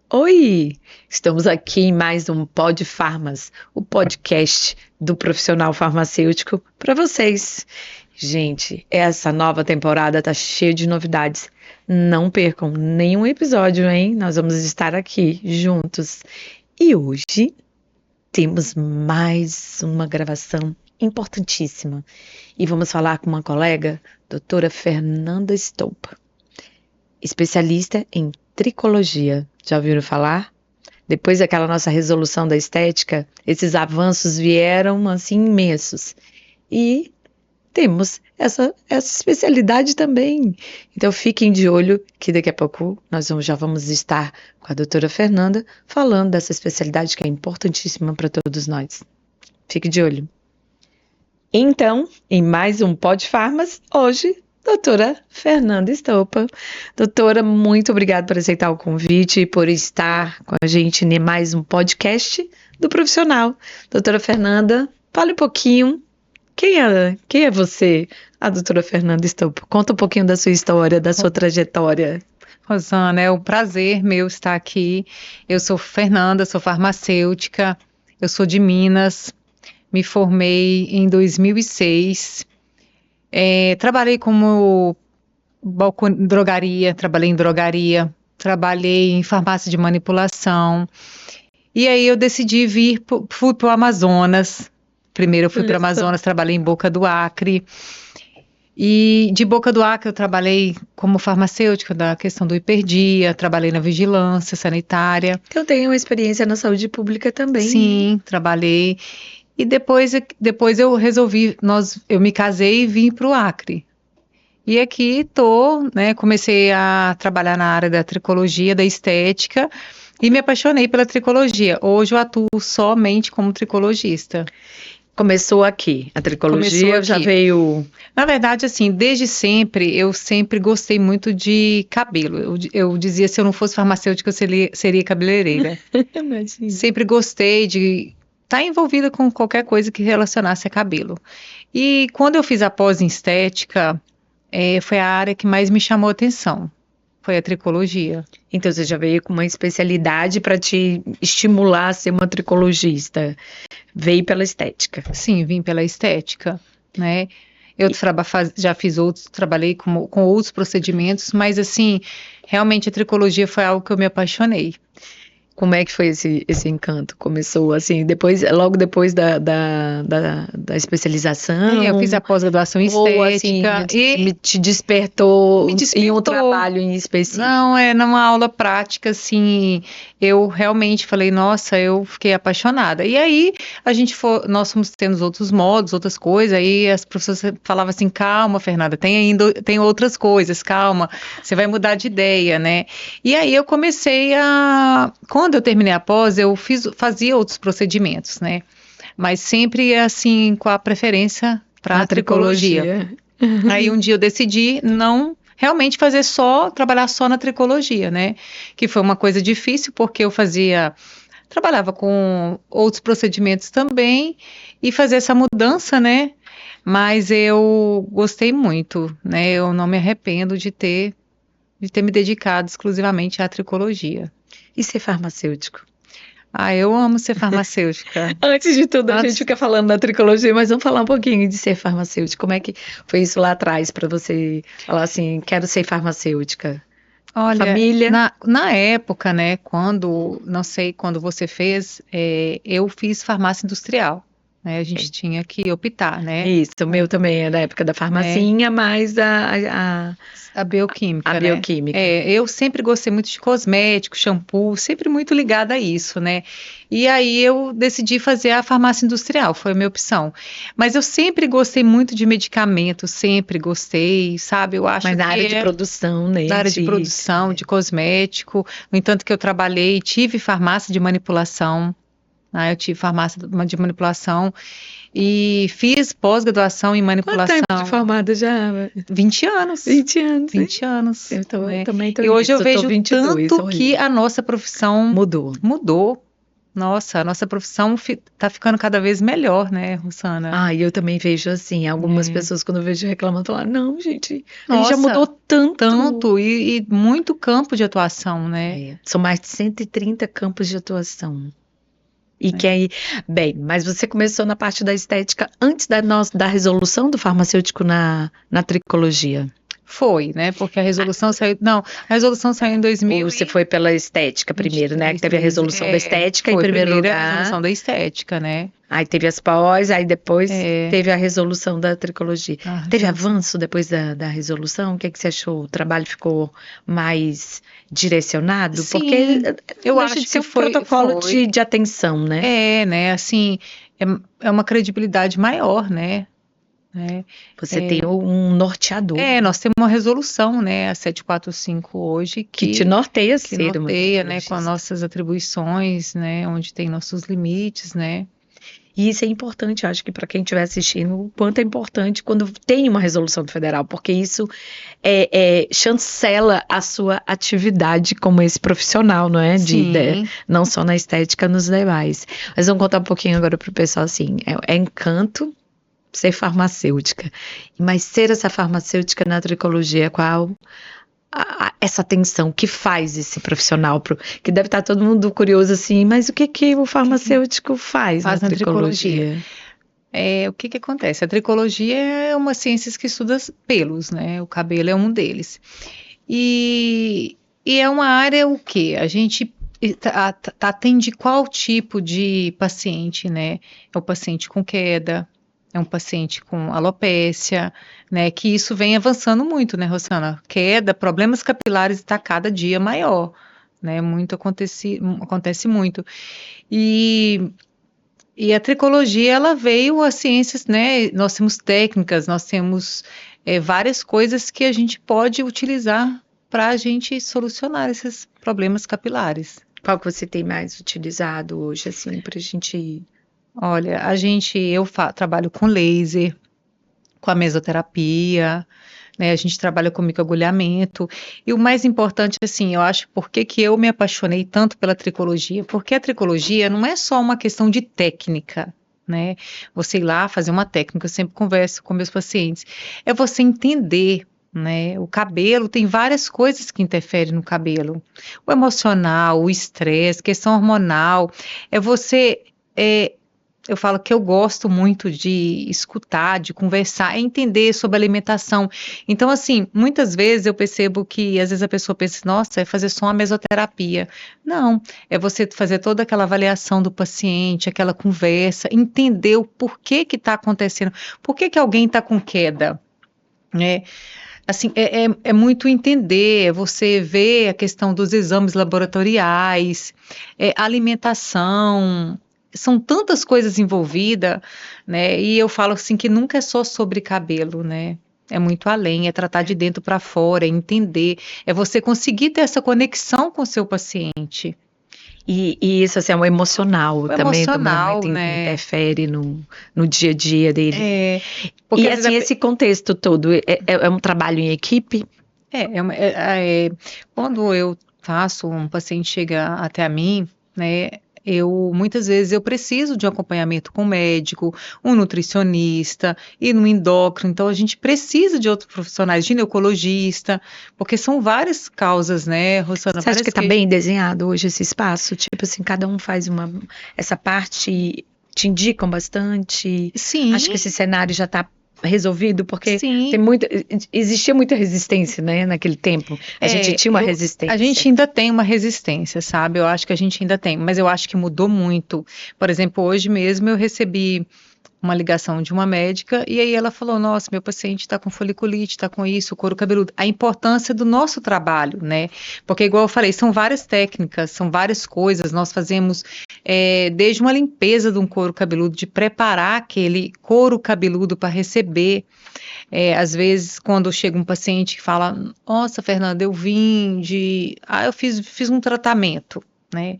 Oi! Estamos aqui em mais um Pod Farmas, o podcast do profissional farmacêutico para vocês. Gente, essa nova temporada tá cheia de novidades. Não percam nenhum episódio, hein? Nós vamos estar aqui juntos. E hoje temos mais uma gravação importantíssima. E vamos falar com uma colega, doutora Fernanda Stolpa, especialista em tricologia. Já ouviram falar? Depois daquela nossa resolução da estética, esses avanços vieram assim imensos. E temos essa especialidade também. Então fiquem de olho que daqui a pouco nós já vamos estar com a doutora Fernanda falando dessa especialidade que é importantíssima para todos nós. Fique de olho. Então, em mais um Pod Farmas, hoje, doutora Fernanda Stolpa. Doutora, muito obrigada por aceitar o convite e por estar com a gente em mais um podcast do profissional. Doutora Fernanda, fale um pouquinho. Quem é você, a doutora Fernanda Stolpa? Conta um pouquinho da sua história, da sua trajetória. Rosana, é um prazer meu estar aqui. Eu sou Fernanda, sou farmacêutica, eu sou de Minas, me formei em 2006. Trabalhei como trabalhei em drogaria, trabalhei em farmácia de manipulação. E aí eu decidi fui para o Amazonas. Primeiro eu fui para o Amazonas, trabalhei em Boca do Acre. E de Boca do Acre eu trabalhei como farmacêutica da questão do hiperdia, trabalhei na vigilância sanitária. Eu tenho uma experiência na saúde pública também. Sim, trabalhei. E depois eu resolvi, eu me casei e vim para o Acre. E aqui comecei a trabalhar na área da tricologia, da estética, e me apaixonei pela tricologia. Hoje eu atuo somente como tricologista. Começou aqui, a tricologia já veio... Na verdade, assim, desde sempre, eu sempre gostei muito de cabelo. Eu dizia, se eu não fosse farmacêutica, eu seria cabeleireira. Sempre gostei de estar envolvida com qualquer coisa que relacionasse a cabelo. E quando eu fiz a pós em estética, foi a área que mais me chamou a atenção. Foi a tricologia. Então você já veio com uma especialidade para te estimular a ser uma tricologista. Veio pela estética. Sim, vim pela estética, né? Eu já fiz trabalhei com outros procedimentos, mas assim, realmente a tricologia foi algo que eu me apaixonei. Como é que foi esse encanto? Começou assim, logo depois da especialização? Eu fiz a pós-graduação em estética. Assim, te despertou em um trabalho em específico? Não, numa aula prática, assim, eu realmente falei, nossa, eu fiquei apaixonada. E aí, nós fomos tendo outros modos, outras coisas, aí as professoras falavam assim, calma, Fernanda, tem outras coisas, calma, você vai mudar de ideia, né? E aí eu comecei quando eu terminei a pós, eu fazia outros procedimentos, né? Mas sempre, assim, com a preferência para a tricologia. Aí um dia eu decidi não realmente trabalhar só na tricologia, né? Que foi uma coisa difícil, porque trabalhava com outros procedimentos também, e fazer essa mudança, né? Mas eu gostei muito, né? Eu não me arrependo de ter me dedicado exclusivamente à tricologia. E ser farmacêutico? Eu amo ser farmacêutica. Antes de tudo, a gente fica falando da tricologia, mas vamos falar um pouquinho de ser farmacêutica. Como é que foi isso lá atrás para você falar assim, quero ser farmacêutica? Olha, família? Na época, né, não sei quando você fez, eu fiz farmácia industrial. Né, a gente tinha que optar, né? Isso, o meu também é da época da farmacinha, mas a bioquímica, a bioquímica. Eu sempre gostei muito de cosméticos, shampoo, sempre muito ligada a isso, né? E aí eu decidi fazer a farmácia industrial, foi a minha opção. Mas eu sempre gostei muito de medicamentos, sempre gostei, sabe? Eu acho Mas na área de produção, né? Na área de produção, de cosmético. No entanto que eu tive farmácia de manipulação. Eu tive farmácia de manipulação e fiz pós-graduação em manipulação. Quanto tempo de formada já? 20 anos. 20 anos. 20 anos. Eu também tô E hoje eu vejo 22, tanto que a nossa profissão mudou. Nossa, a nossa profissão tá ficando cada vez melhor, né, Rosana? Ah, e eu também vejo assim, algumas É. pessoas quando eu vejo reclamando, falam, não, gente, a gente já Nossa, mudou tanto. tanto e muito campo de atuação, né? São mais de 130 campos de atuação. E que É. aí, bem, mas você começou na parte da estética antes da resolução do farmacêutico na tricologia. Foi, né? Porque a resolução saiu. Não, a resolução saiu em Ou você foi pela estética primeiro, né? Que teve a 2023. resolução da estética em Foi primeiro primeiro a lugar. resolução da estética, né? Aí teve as pós, aí depois É, teve a resolução da tricologia. a Teve resolução. avanço depois da resolução? O que que você achou? O trabalho ficou mais direcionado? Porque Sim, eu não deixa de acho ser que um protocolo de atenção, né? né? Assim, é uma credibilidade maior, né? né? Você tem um norteador Nós temos uma resolução, né? A 745 hoje que te norteia a que ser uma norteia, né? Com as tricologista. nossas atribuições, né? Onde tem nossos limites, né? E isso é importante, eu acho que para quem estiver assistindo, o quanto é importante quando tem uma resolução do federal, porque isso chancela a sua atividade como esse profissional, não é? Sim. Não só na estética, nos demais. Mas vamos contar um pouquinho agora para o pessoal assim: é encanto ser farmacêutica, mas ser essa farmacêutica na tricologia, qual essa atenção que faz esse profissional, que deve estar todo mundo curioso assim, mas o que que o farmacêutico faz na Faz na tricologia. tricologia? O que que acontece? A tricologia é uma ciência que estuda pelos, né? O cabelo é um deles. E é uma área o quê? A gente atende qual tipo de paciente, né? É o paciente com queda, é um paciente com alopécia, né? Que isso vem avançando muito, né, Rosana? Queda, problemas capilares está cada dia maior, né? Acontece muito. E a tricologia, ela veio às ciências, né? Nós temos técnicas, nós temos várias coisas que a gente pode utilizar para a gente solucionar esses problemas capilares. Qual que você tem mais utilizado hoje, assim, pra gente... Olha, eu trabalho com laser, com a mesoterapia, né? A gente trabalha com microagulhamento. E o mais importante, assim, eu acho, por que que eu me apaixonei tanto pela tricologia? Porque a tricologia não é só uma questão de técnica, né? Você ir lá fazer uma técnica, eu sempre converso com meus pacientes. É você entender, né? O cabelo tem várias coisas que interferem no cabelo. O emocional, o estresse, questão hormonal. É você. Eu falo que eu gosto muito de escutar, de conversar, entender sobre alimentação. Então, assim, muitas vezes eu percebo que às vezes a pessoa pensa, nossa, é fazer só uma mesoterapia. Não, é você fazer toda aquela avaliação do paciente, aquela conversa, entender o porquê que está acontecendo, por que que alguém está com queda, né? Assim, é muito entender, é você ver a questão dos exames laboratoriais, alimentação, são tantas coisas envolvidas, né? E eu falo assim que nunca é só sobre cabelo, né? É muito além, é tratar de dentro para fora, é entender, é você conseguir ter essa conexão com o seu paciente. E isso, assim, é um emocional O também emocional, muito né? interfere no dia a dia dele. Porque E, às vezes assim, esse contexto todo, é um trabalho em equipe? quando eu faço, um paciente chega até a mim, né? Muitas vezes eu preciso de um acompanhamento com um médico, um nutricionista e no endócrino. Então a gente precisa de outros profissionais, ginecologista, porque são várias causas, né, Rosana? Você acha que está bem desenhado hoje esse espaço? Tipo assim, cada um faz essa parte, te indicam bastante? Sim. Acho que esse cenário já está resolvido, porque Sim. existia muita resistência, né, naquele tempo. A gente tinha uma resistência. A gente ainda tem uma resistência, sabe? Eu acho que a gente ainda tem, mas eu acho que mudou muito. Por exemplo, hoje mesmo eu recebi uma ligação de uma médica e aí ela falou, nossa, meu paciente está com foliculite, está com isso, couro cabeludo. A importância do nosso trabalho, né? Porque igual eu falei, são várias técnicas, são várias coisas. Nós fazemos desde uma limpeza de um couro cabeludo, de preparar aquele couro cabeludo para receber. Às vezes, quando chega um paciente que fala, nossa, Fernanda, eu eu fiz um tratamento, né?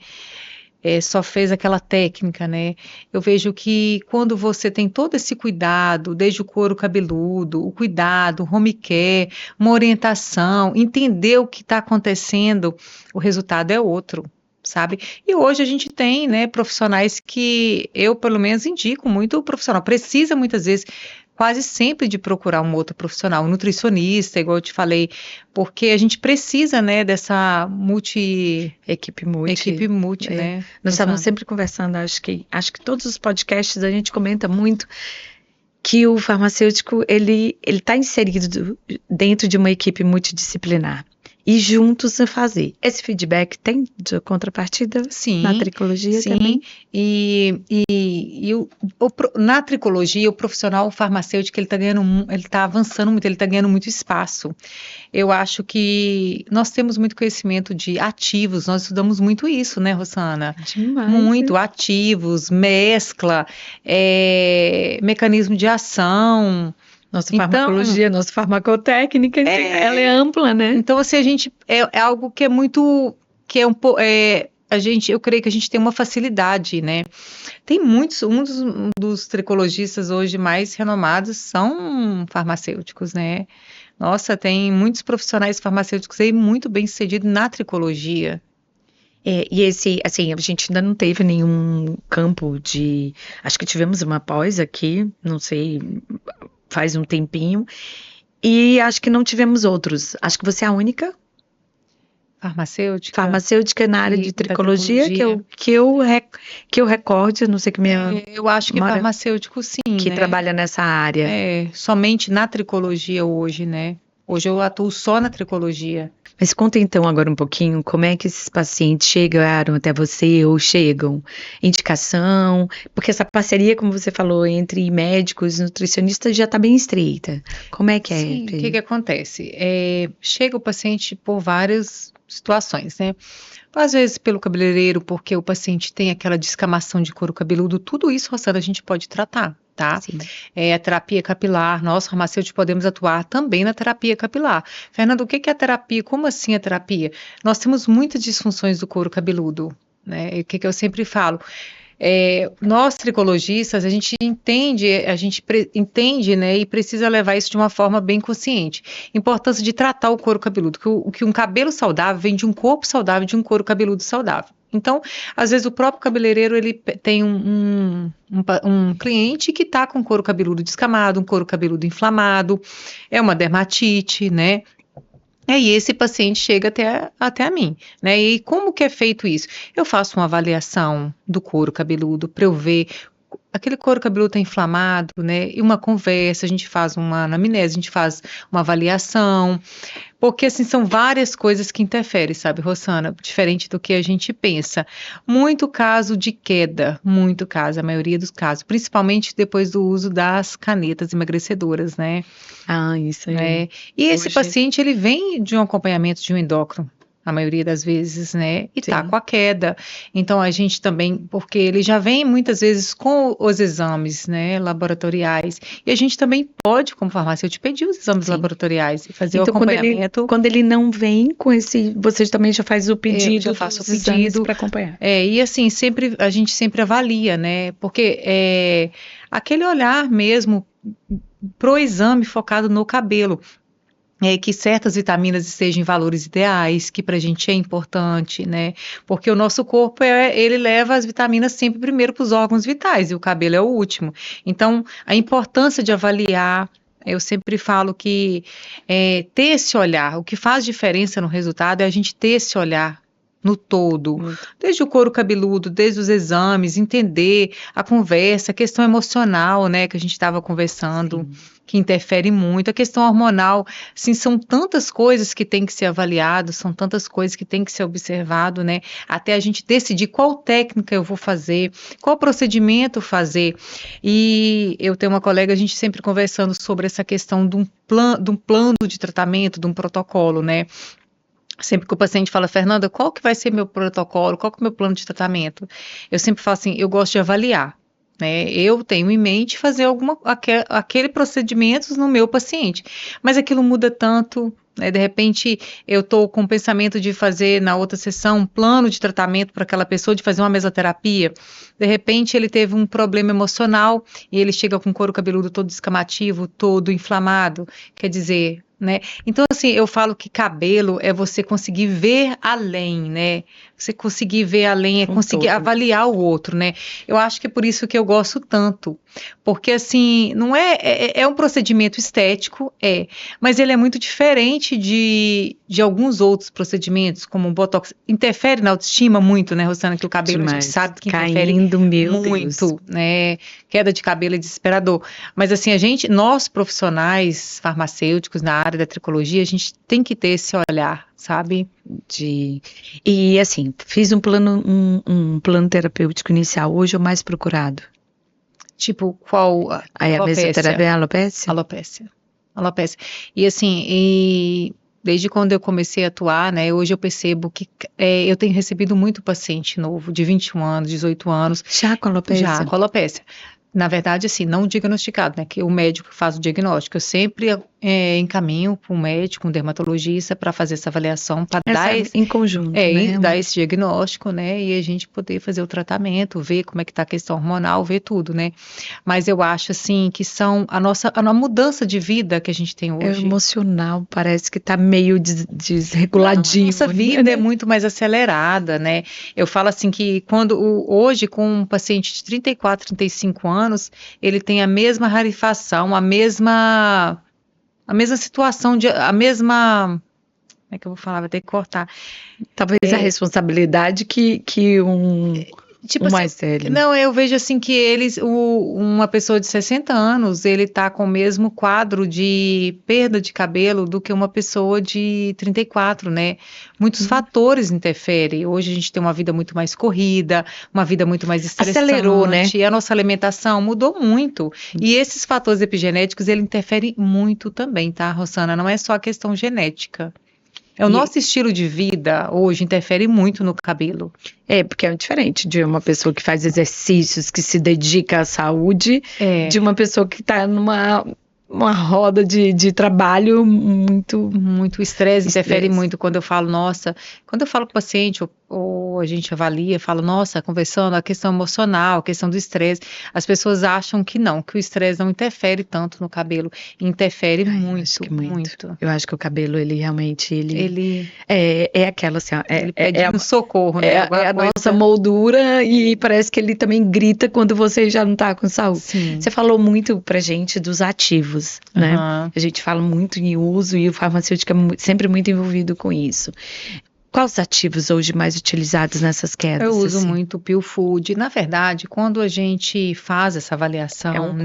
Só fez aquela técnica, né? Eu vejo que quando você tem todo esse cuidado, desde o couro cabeludo, o cuidado, o home care, uma orientação, entender o que está acontecendo, o resultado é outro, sabe? E hoje a gente tem, né, profissionais que eu, pelo menos, indico muito o profissional. Precisa, muitas vezes, quase sempre de procurar um outro profissional, um nutricionista, igual eu te falei, porque a gente precisa, né, dessa Equipe equipe multi, é. né? Nós estávamos Rosana? sempre conversando, acho que todos os podcasts a gente comenta muito que o farmacêutico ele está inserido dentro de uma equipe multidisciplinar e juntos a fazer. Esse feedback tem de contrapartida na Sim, tricologia sim. também? E na tricologia, o profissional farmacêutico, ele está ganhando, ele está avançando muito, ele está ganhando muito espaço. Eu acho que nós temos muito conhecimento de ativos, nós estudamos muito isso, né, Rosana? Demais. Muito ativos, mescla, mecanismo de ação. Nossa Então, farmacologia, nossa farmacotécnica, ela é ampla, né? então assim, a gente é algo que é muito, que é um pouco, eu creio que a gente tem uma facilidade, né? Tem muitos, dos tricologistas hoje mais renomados são farmacêuticos, né? Nossa, tem muitos profissionais farmacêuticos aí muito bem-sucedidos na tricologia. E esse, assim, a gente ainda não teve nenhum campo de. Acho que tivemos uma pós aqui, não sei, faz um tempinho, e acho que não tivemos outros. Acho que você é a única Farmacêutica farmacêutica na área de da tricologia tricologia. que eu recorde, não sei que minha Eu acho que mora farmacêutico sim, que né? trabalha nessa área. Somente na tricologia hoje, né? Hoje eu atuo só na tricologia. Mas conta então agora um pouquinho como é que esses pacientes chegaram até você ou chegam, indicação, porque essa parceria, como você falou, entre médicos e nutricionistas já está bem estreita. Como é que é? Sim, o que acontece? Chega o paciente por várias situações, né? Às vezes pelo cabeleireiro, porque o paciente tem aquela descamação de couro cabeludo, tudo isso, Rosana, a gente pode tratar, tá? Sim. A terapia capilar, nós farmacêuticos podemos atuar também na terapia capilar. Fernando, o que é a terapia? Como assim a terapia? Nós temos muitas disfunções do couro cabeludo, né? E o que eu sempre falo? Nós tricologistas, a gente entende, né, e precisa levar isso de uma forma bem consciente. Importância de tratar o couro cabeludo, que um cabelo saudável vem de um corpo saudável, de um couro cabeludo saudável. Então, às vezes o próprio cabeleireiro, ele tem um cliente que está com couro cabeludo descamado, um couro cabeludo inflamado, é uma dermatite, né? E esse paciente chega até a mim, né? E como que é feito isso? Eu faço uma avaliação do couro cabeludo para eu ver aquele couro cabeludo está inflamado, né? E uma conversa, a gente faz uma anamnese, a gente faz uma avaliação, porque assim são várias coisas que interferem, sabe, Rosana? Diferente do que a gente pensa. Muito caso de queda, muito caso, a maioria dos casos, principalmente depois do uso das canetas emagrecedoras, né? Isso aí. E esse Hoje- paciente, ele vem de um acompanhamento de um endócrino, a maioria das vezes, né? E tá Sim. com a queda. Então, a gente também, porque ele já vem muitas vezes com os exames, né, laboratoriais. E a gente também pode, como farmacêutico, pedir os exames Sim. laboratoriais e fazer o Então, acompanhamento. quando ele não vem com esse, você também já faz o pedido, já faço o dos exames pedido. para acompanhar. E assim, a gente sempre avalia, né? Porque aquele olhar mesmo pro exame focado no cabelo. Que certas vitaminas estejam em valores ideais, que para a gente é importante, né? Porque o nosso corpo, ele leva as vitaminas sempre primeiro para os órgãos vitais, e o cabelo é o último. Então, a importância de avaliar, eu sempre falo que ter esse olhar, o que faz diferença no resultado é a gente ter esse olhar no todo, desde o couro cabeludo, desde os exames, entender a conversa, a questão emocional, né, que a gente estava conversando, Sim. que interfere muito, a questão hormonal, assim, são tantas coisas que tem que ser avaliado, são tantas coisas que tem que ser observado, né, até a gente decidir qual técnica eu vou fazer, qual procedimento fazer. E eu tenho uma colega, a gente sempre conversando sobre essa questão de um plano de tratamento, de um protocolo, né. Sempre que o paciente fala, Fernanda, qual que vai ser meu protocolo, qual que é o meu plano de tratamento? Eu sempre falo assim, eu gosto de avaliar, né? Eu tenho em mente fazer aquele procedimento no meu paciente, mas aquilo muda tanto, né? De repente eu estou com o pensamento de fazer na outra sessão um plano de tratamento para aquela pessoa, de fazer uma mesoterapia. De repente ele teve um problema emocional e ele chega com o couro cabeludo todo descamativo, todo inflamado. Quer dizer, né? Então, assim, eu falo que cabelo é você conseguir ver além, né? Você conseguir ver além, é Um conseguir todo. avaliar o outro, né? Eu acho que é por isso que eu gosto tanto. Porque, assim, não é um procedimento estético, mas ele é muito diferente de alguns outros procedimentos, como o Botox. Interfere na autoestima muito, né, Rosana? Que o cabelo a gente Demais. sabe que interfere Caindo, meu Deus. muito, né? Queda de cabelo é desesperador. Mas assim, nós profissionais farmacêuticos na área da tricologia, a gente tem que ter esse olhar, sabe? E assim, fiz um plano terapêutico inicial. Hoje é o mais procurado. Tipo, qual Aí a mesoterapia é alopécia? alopécia? Alopécia. E assim, desde quando eu comecei a atuar, né, hoje eu percebo que eu tenho recebido muito paciente novo, de 21 anos, 18 anos, Já com alopécia? já com alopécia. Na verdade, assim, não diagnosticado, né? Que o médico faz o diagnóstico. Eu sempre encaminho para um médico, um dermatologista, para fazer essa avaliação, para dar Em conjunto, né? dar esse diagnóstico, né? E a gente poder fazer o tratamento, ver como é que está a questão hormonal, ver tudo, né? Mas eu acho, assim, que são a mudança de vida que a gente tem É hoje. emocional, parece que tá meio desreguladinho. Nossa vida é muito mais acelerada, né? Eu falo assim que hoje, com um paciente de 34, 35 anos, ele tem a mesma rarifação, a mesma situação, a mesma. Como é que eu vou falar? Vai ter que cortar. Talvez a responsabilidade que Tipo assim, mais velho. não, eu vejo assim que uma pessoa de 60 anos, ele tá com o mesmo quadro de perda de cabelo do que uma pessoa de 34, né? Muitos fatores interferem. Hoje a gente tem uma vida muito mais corrida, uma vida muito mais estressante. Acelerou, né? E a nossa alimentação mudou muito. E esses fatores epigenéticos, ele interferem muito também, tá, Rosana? Não é só a questão genética. O nosso estilo de vida hoje interfere muito no cabelo. Porque é diferente de uma pessoa que faz exercícios, que se dedica à saúde, de uma pessoa que está numa roda de trabalho muito. Muito estresse, interfere muito quando eu falo, nossa, quando eu falo com o paciente, ou a gente avalia, falo, nossa, conversando, a questão emocional, a questão do estresse, as pessoas acham que não, que o estresse não interfere tanto no cabelo, interfere muito. Eu acho que o cabelo, ele realmente, ele é aquela assim, ó, ele pede um socorro, né? É a nossa moldura e parece que ele também grita quando você já não tá com saúde. Sim. Você falou muito pra gente dos ativos, né? A gente fala muito em uso e o farmacêutico é sempre muito envolvido com isso. Quais ativos hoje mais utilizados nessas quedas? Eu uso muito o Peel Food. Na verdade, quando a gente faz essa avaliação,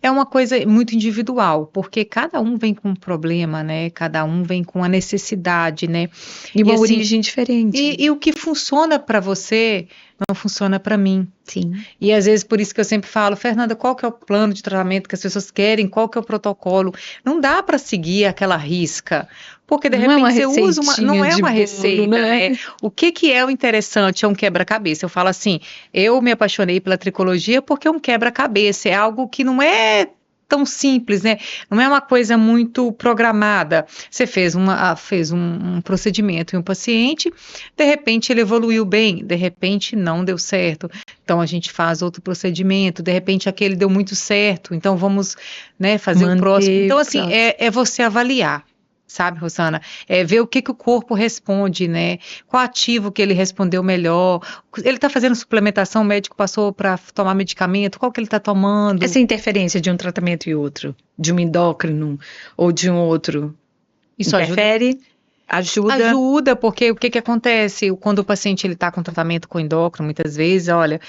é uma coisa muito individual, porque cada um vem com um problema, né? Cada um vem com a necessidade, né? E uma origem diferente. E o que funciona para você não funciona para mim. Sim. E às vezes por isso que eu sempre falo, Fernanda, qual que é o plano de tratamento que as pessoas querem? Qual que é o protocolo? Não dá para seguir aquela risca. Porque de repente você usa não é uma receita, né? O que é o interessante? É um quebra-cabeça. Eu falo assim, eu me apaixonei pela tricologia porque é um quebra-cabeça, é algo que não é tão simples, né? Não é uma coisa muito programada. Você fez um procedimento em um paciente, de repente ele evoluiu bem, de repente não deu certo. Então a gente faz outro procedimento, de repente aquele deu muito certo, então vamos, né, fazer o próximo. Então assim, é você avaliar. Sabe, Rosana? Ver o que o corpo responde, né? Qual ativo que ele respondeu melhor. Ele está fazendo suplementação, o médico passou para tomar medicamento, qual que ele está tomando? Essa interferência de um tratamento e outro, de um endócrino ou de um outro, isso interfere? Ajuda, porque o que acontece quando o paciente ele está com tratamento com endócrino, muitas vezes, olha,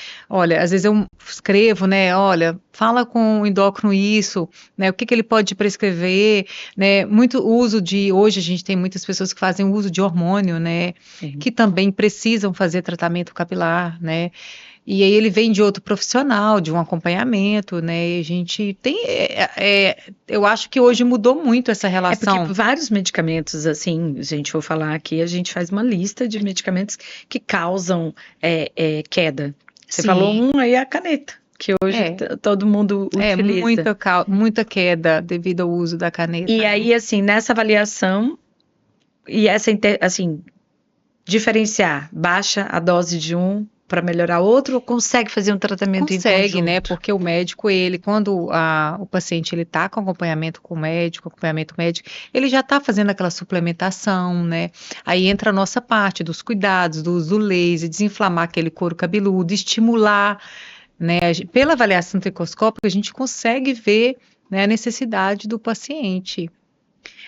às vezes eu escrevo, né, olha, fala com o endócrino isso, né, o que ele pode prescrever, né, hoje a gente tem muitas pessoas que fazem uso de hormônio, né, que também precisam fazer tratamento capilar, né, e aí ele vem de outro profissional, de um acompanhamento, né? E a gente tem, eu acho que hoje mudou muito essa relação. Porque vários medicamentos, assim, se a gente for falar aqui, a gente faz uma lista de medicamentos que causam queda. Você falou aí a caneta, que hoje todo mundo utiliza. Muita queda devido ao uso da caneta. E aí, assim, nessa avaliação, e essa, assim, diferenciar, baixa a dose de um, para melhorar outro ou consegue fazer um tratamento em Consegue, né? conjunto? Porque o médico, ele, quando o paciente ele está com acompanhamento com o médico, acompanhamento médico, ele já está fazendo aquela suplementação, né? Aí entra a nossa parte dos cuidados, do uso do laser, desinflamar aquele couro cabeludo, estimular, né? Pela avaliação tricoscópica, a gente consegue ver, né, a necessidade do paciente.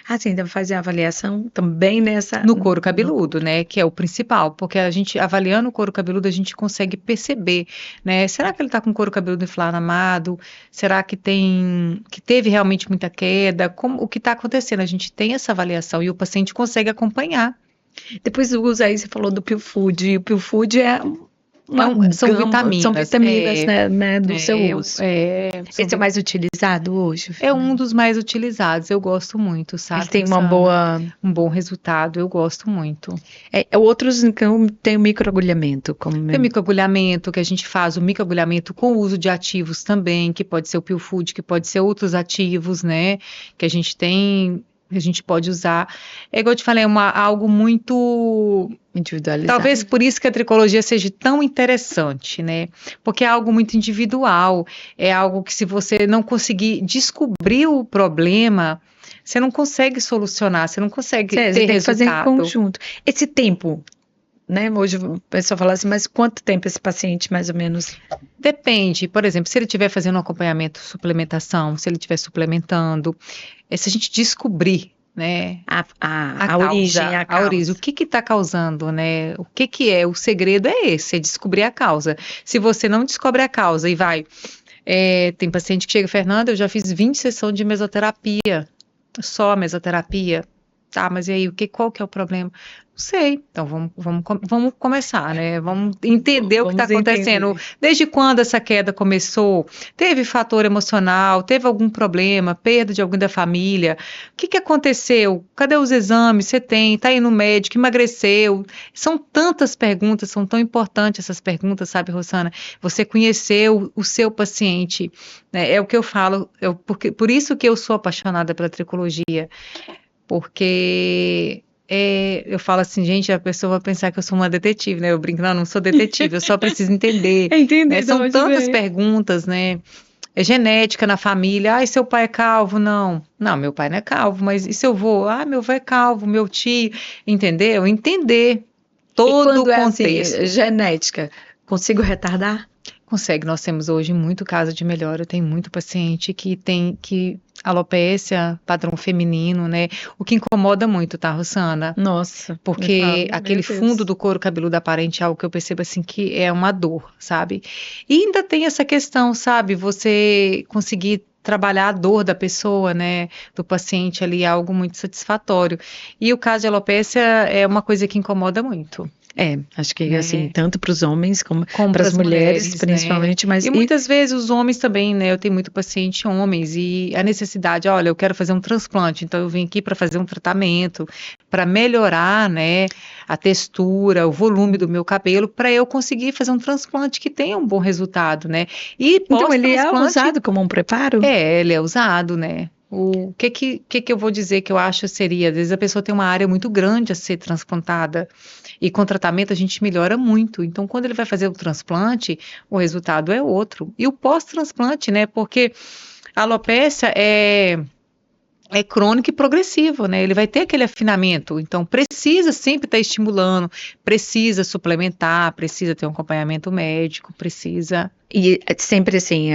Assim, então fazer a avaliação também No couro cabeludo, né, que é o principal, porque a gente, avaliando o couro cabeludo, a gente consegue perceber, né, será que ele está com o couro cabeludo inflamado? Será que teve realmente muita queda? O que está acontecendo? A gente tem essa avaliação e o paciente consegue acompanhar. Depois usa aí, você falou do Peel Food, e o Peel Food é São vitaminas. São vitaminas, né, do seu uso. Esse é o mais utilizado hoje? É um dos mais utilizados, eu gosto muito, sabe? Ele tem um bom resultado, eu gosto muito. Outros então, tem o microagulhamento. Tem o microagulhamento, que a gente faz o microagulhamento com o uso de ativos também, que pode ser o Peel Food, que pode ser outros ativos, né, que a gente pode usar. É igual eu te falei, algo muito individualizado. Talvez por isso que a tricologia seja tão interessante, né? Porque é algo muito individual, é algo que se você não conseguir descobrir o problema, você não consegue solucionar, você não consegue ter tem resultado. Que fazer em conjunto. Esse tempo, né? Hoje o pessoal fala assim, mas quanto tempo esse paciente mais ou menos? Depende, por exemplo, se ele estiver fazendo um acompanhamento, suplementação, se ele estiver suplementando, se a gente descobrir, né, a origem, o que está causando, né, o que é, o segredo é esse, é descobrir a causa. Se você não descobre a causa e tem paciente que chega, Fernanda, eu já fiz 20 sessões de mesoterapia, só a mesoterapia. Tá, mas e aí, qual que é o problema? Não sei. Então, vamos começar, né? Vamos entender o que está acontecendo. Desde quando essa queda começou? Teve fator emocional? Teve algum problema? Perda de alguém da família? O que aconteceu? Cadê os exames? Você tem? Está aí no médico? Emagreceu? São tantas perguntas, são tão importantes essas perguntas, sabe, Rosana? Você conhecer o seu paciente, né? É o que eu falo, por isso que eu sou apaixonada pela tricologia. Porque eu falo assim, gente, a pessoa vai pensar que eu sou uma detetive, né? Eu brinco, não sou detetive, eu só preciso entender. Né? São tantas perguntas, né? É genética na família. Ah, seu pai é calvo? Não, meu pai não é calvo, mas e seu avô? Ah, meu avô é calvo, meu tio, entendeu? Entender todo o contexto. Assim, genética, consigo retardar? Consegue, nós temos hoje muito caso de melhora, tem muito paciente que tem alopécia, padrão feminino, né? O que incomoda muito, tá, Rosana? Nossa. Porque aquele fundo do couro cabeludo aparente é algo que eu percebo assim que é uma dor, sabe? E ainda tem essa questão, sabe? Você conseguir trabalhar a dor da pessoa, né, do paciente ali, é algo muito satisfatório. E o caso de alopécia é uma coisa que incomoda muito. Acho que assim, tanto para os homens como para as mulheres, principalmente, né? E muitas vezes os homens também, né? Eu tenho muito paciente homens e a necessidade, olha, eu quero fazer um transplante, então eu vim aqui para fazer um tratamento, para melhorar, né, a textura, o volume do meu cabelo, para eu conseguir fazer um transplante que tenha um bom resultado, né? E então ele é usado como um preparo? Ele é usado, né? O que eu vou dizer que eu acho seria, às vezes a pessoa tem uma área muito grande a ser transplantada e com tratamento a gente melhora muito. Então, quando ele vai fazer o transplante, o resultado é outro. E o pós-transplante, né? Porque a alopécia é crônico e progressivo, né? Ele vai ter aquele afinamento, então precisa sempre estar estimulando, precisa suplementar, precisa ter um acompanhamento médico, precisa. E sempre assim,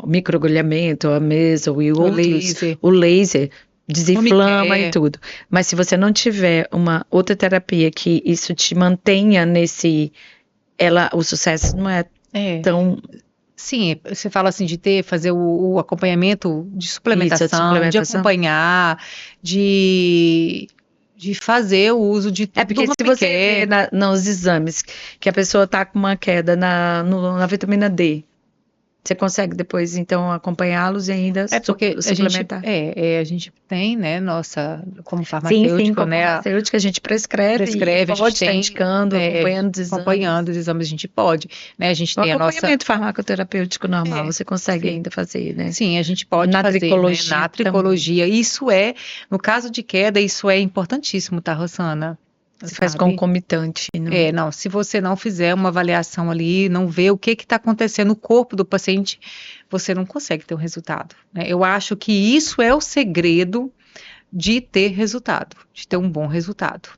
o microagulhamento, a meso e o laser desinflama e tudo. Mas se você não tiver uma outra terapia que isso te mantenha o sucesso não é tão... Sim, você fala assim de fazer o acompanhamento de suplementação, de acompanhar, de fazer o uso de tudo. Porque se você vê nos exames que a pessoa está com uma queda na vitamina D, você consegue depois, então, acompanhá-los e ainda suplementar? A gente tem, né, como farmacêutico, como farmacêutica, a gente prescreve, a gente pode estar indicando, acompanhando os exames. A gente pode, né, a gente tem acompanhamento farmacoterapêutico normal, você consegue ainda fazer, né? Sim, a gente pode fazer, tricologia, né, na tricologia, isso no caso de queda, isso é importantíssimo, tá, Rosana? Você faz sabe? concomitante, não? Não, se você não fizer uma avaliação ali, não ver o que está acontecendo no corpo do paciente, você não consegue ter um resultado, né? Eu acho que isso é o segredo de ter resultado, de ter um bom resultado.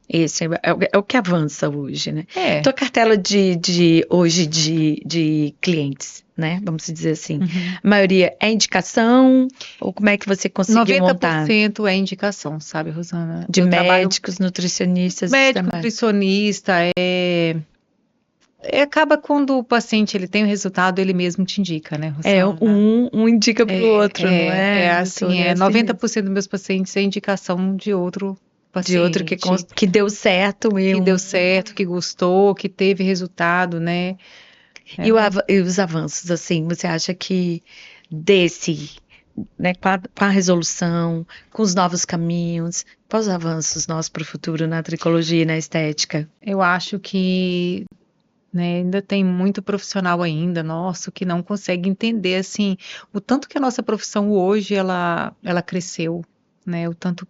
Esse é o que avança hoje, né? É. Tua cartela hoje de clientes, né? Vamos dizer assim. Uhum. A maioria é indicação? Ou como é que você conseguiu montar? 90% é indicação, sabe, Rosana? De Eu trabalho médicos, nutricionistas e médico, demais. nutricionista, acaba quando o paciente ele tem o resultado, ele mesmo te indica, né, É, Rosana? um indica para o outro, não é, doutora? Assim, É assim mesmo. 90% dos meus pacientes é indicação de outro De outro paciente que deu certo e que deu certo, que gostou, que teve resultado, né? E os avanços, assim, você acha que desse, né, com a resolução, com os novos caminhos, quais os avanços nossos para o futuro na tricologia e na estética? Eu acho que, né, ainda tem muito profissional ainda, nosso, que não consegue entender, assim, o tanto que a nossa profissão hoje, ela cresceu, né, o tanto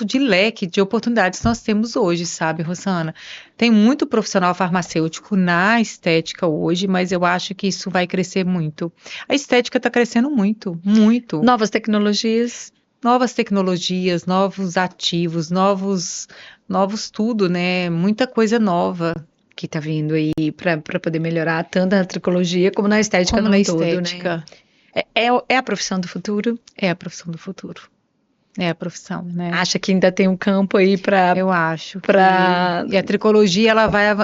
de leque de oportunidades nós temos hoje, sabe, Rosana? Tem muito profissional farmacêutico na estética hoje, mas eu acho que isso vai crescer muito. A estética está crescendo muito, muito. Novas tecnologias, Novas tecnologias, novos ativos, novos tudo, né? Muita coisa nova. que está vindo aí para poder melhorar tanto na tricologia como na estética Como no na todo, né? estética, É a profissão do futuro? é a profissão do futuro. É a profissão, né? Acha que ainda tem um campo aí para Eu acho que para e a tricologia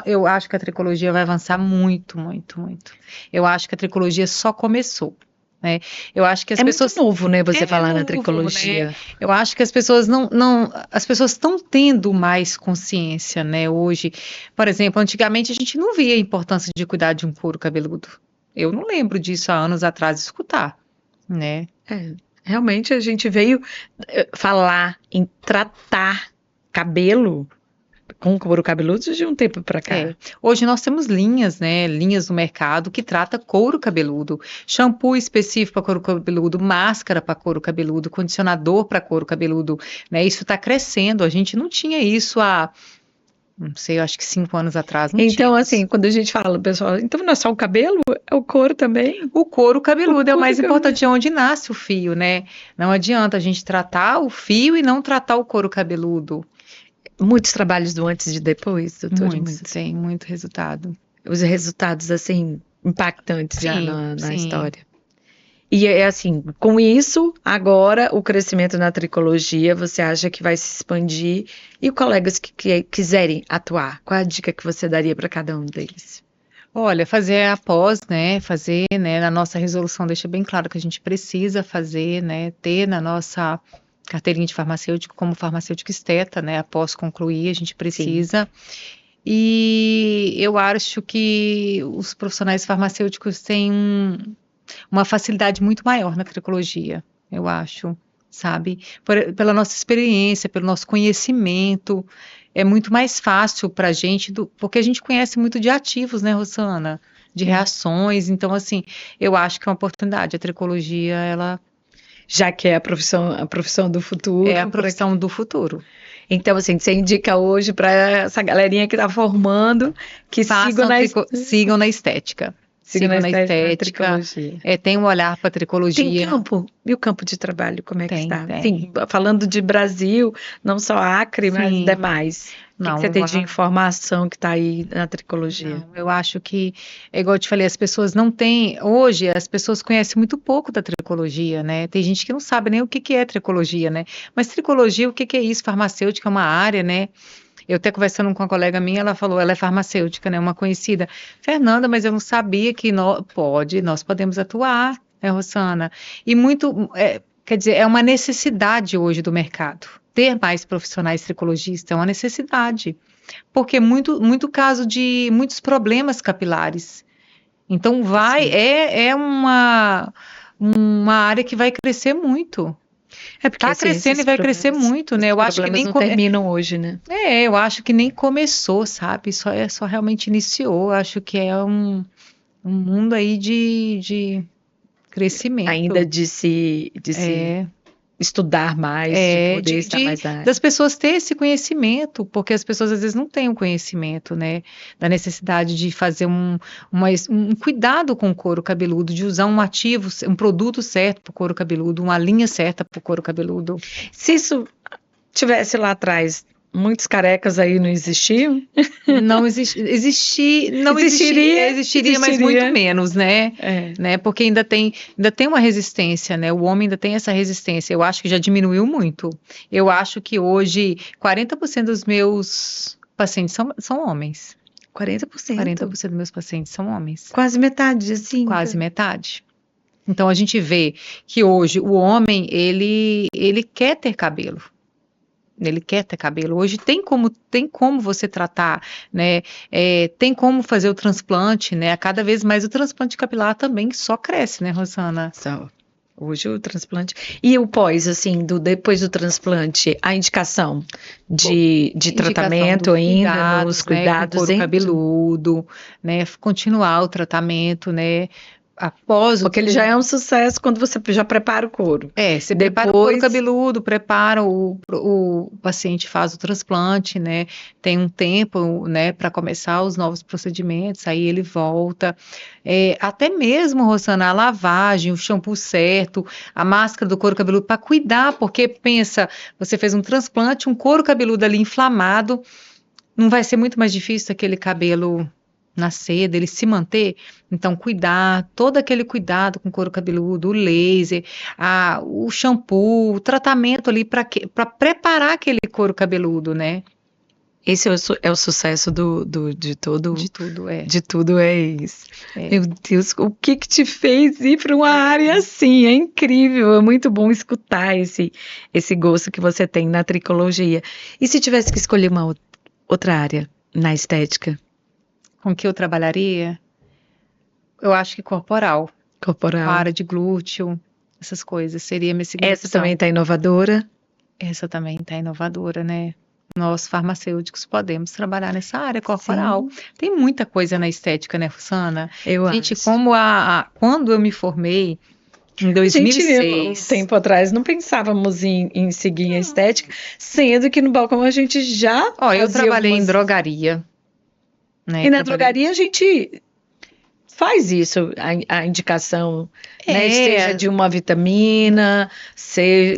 eu acho que a tricologia vai avançar muito, muito, muito. Eu acho que a tricologia só começou, né? Eu acho que as é pessoas muito novo, né, você falar na novo, tricologia. né? Eu acho que as pessoas as pessoas estão tendo mais consciência, né? Hoje, por exemplo, antigamente a gente não via a importância de cuidar de um couro cabeludo. Eu não lembro disso há anos atrás escutar, né? Realmente a gente veio falar em tratar cabelo com couro cabeludo de um tempo para cá. Hoje nós temos linhas, né? Linhas no mercado que trata couro cabeludo, shampoo específico para couro cabeludo, máscara para couro cabeludo, condicionador para couro cabeludo, né? Isso está crescendo. A gente não tinha isso há, não sei, eu acho que 5 anos atrás não Então, tínhamos. assim, quando a gente fala, pessoal, então não é só o cabelo, é o couro também. O couro cabeludo é o mais cabeludo. importante, é onde nasce o fio, né? Não adianta a gente tratar o fio e não tratar o couro cabeludo. Muitos trabalhos do antes e depois, doutor. Tem muito resultado. Os resultados, assim, impactantes já Sim, na sim. história. E é assim, com isso, agora o crescimento na tricologia, você acha que vai se expandir? E colegas que quiserem atuar, qual a dica que você daria para cada um deles? Olha, fazer a pós, né? Fazer, né? Na nossa resolução deixa bem claro que a gente precisa fazer, né? Ter na nossa carteirinha de farmacêutico como farmacêutico esteta, né? Após concluir, a gente precisa. E eu acho que os profissionais farmacêuticos têm uma facilidade muito maior na tricologia, eu acho, sabe? Pela nossa experiência, pelo nosso conhecimento, é muito mais fácil para a gente, porque a gente conhece muito de ativos, né, Rosana? De reações, então, assim, eu acho que é uma oportunidade. A tricologia, ela Já que é a profissão do futuro. é a profissão do futuro. Então, assim, você indica hoje para essa galerinha que está formando que Sigam na estética. Sigam na estética. Tem um olhar para a tricologia. Tem campo. E o campo de trabalho, como é que está? Tem. Sim, falando de Brasil, não só Acre, mas demais. O que você tem de informação que está aí na tricologia? Não, eu acho que, é igual eu te falei, as pessoas não têm. Hoje, as pessoas conhecem muito pouco da tricologia, né? Tem gente que não sabe nem o que é tricologia, né? Mas tricologia, o que é isso? Farmacêutica é uma área, né? Eu até conversando com uma colega minha, ela falou, ela é farmacêutica, né? Uma conhecida. Fernanda, mas eu não sabia que nós podemos atuar, né, Rosana? E quer dizer, é uma necessidade hoje do mercado. Ter mais profissionais tricologistas é uma necessidade. Porque muito caso de muitos problemas capilares. Então é uma área que vai crescer muito. Porque Está crescendo e vai crescer muito, né? Eu acho que nem não terminam hoje, né? eu acho que nem começou, sabe? Só realmente iniciou. Eu acho que é um mundo aí de crescimento. Ainda de se estudar mais, de poder estar mais na área. Das pessoas ter esse conhecimento, porque as pessoas às vezes não têm o conhecimento, né, da necessidade de fazer um cuidado com o couro cabeludo, de usar um ativo, um produto certo para o couro cabeludo, uma linha certa para o couro cabeludo. Se isso tivesse lá atrás, muitos carecas aí não existiam? Não existiria, mas muito menos, né? Né? Porque ainda tem uma resistência, né? O homem ainda tem essa resistência. Eu acho que já diminuiu muito. Eu acho que hoje 40% dos meus pacientes são homens. 40%? 40% dos meus pacientes são homens. Quase metade, assim. Quase metade. Então a gente vê que hoje o homem, ele quer ter cabelo. Ele quer ter cabelo. Hoje tem como você tratar, né? Tem como fazer o transplante, né? Cada vez mais o transplante capilar também só cresce, né, Rosana? Só. Hoje o transplante. E o pós, assim, depois do transplante, a indicação de tratamento ainda, nos cuidados, né, com couro cabeludo, né? Continuar o tratamento, né? Porque ele já é um sucesso quando você já prepara o couro. Você prepara o couro cabeludo, prepara o paciente faz o transplante, né? Tem um tempo, né, para começar os novos procedimentos, aí ele volta. Até mesmo, Rosana, a lavagem, o shampoo certo, a máscara do couro cabeludo para cuidar, porque pensa, você fez um transplante, um couro cabeludo ali inflamado, não vai ser muito mais difícil aquele cabelo nascer, dele se manter? Então, todo aquele cuidado com o couro cabeludo, o laser, o shampoo, o tratamento ali para preparar aquele couro cabeludo, né? Esse é o sucesso de tudo. De tudo é isso. Meu Deus, o que te fez ir para uma área assim? É incrível, é muito bom escutar esse gosto que você tem na tricologia. E se tivesse que escolher uma outra área na estética? Com que eu trabalharia? Eu acho que corporal. Corporal. Área de glúteo, essas coisas. Seria minha segunda opção. Essa também está inovadora? Essa também está inovadora, né? Nós, farmacêuticos, podemos trabalhar nessa área corporal. Sim. Tem muita coisa na estética, né, Rosana? Gente, acho. Quando eu me formei, em 2006. Um tempo atrás não pensávamos em seguir a estética, sendo que no balcão a gente já. Eu trabalhei em drogaria. Né, e na drogaria a gente faz isso, a indicação, né, seja de uma vitamina,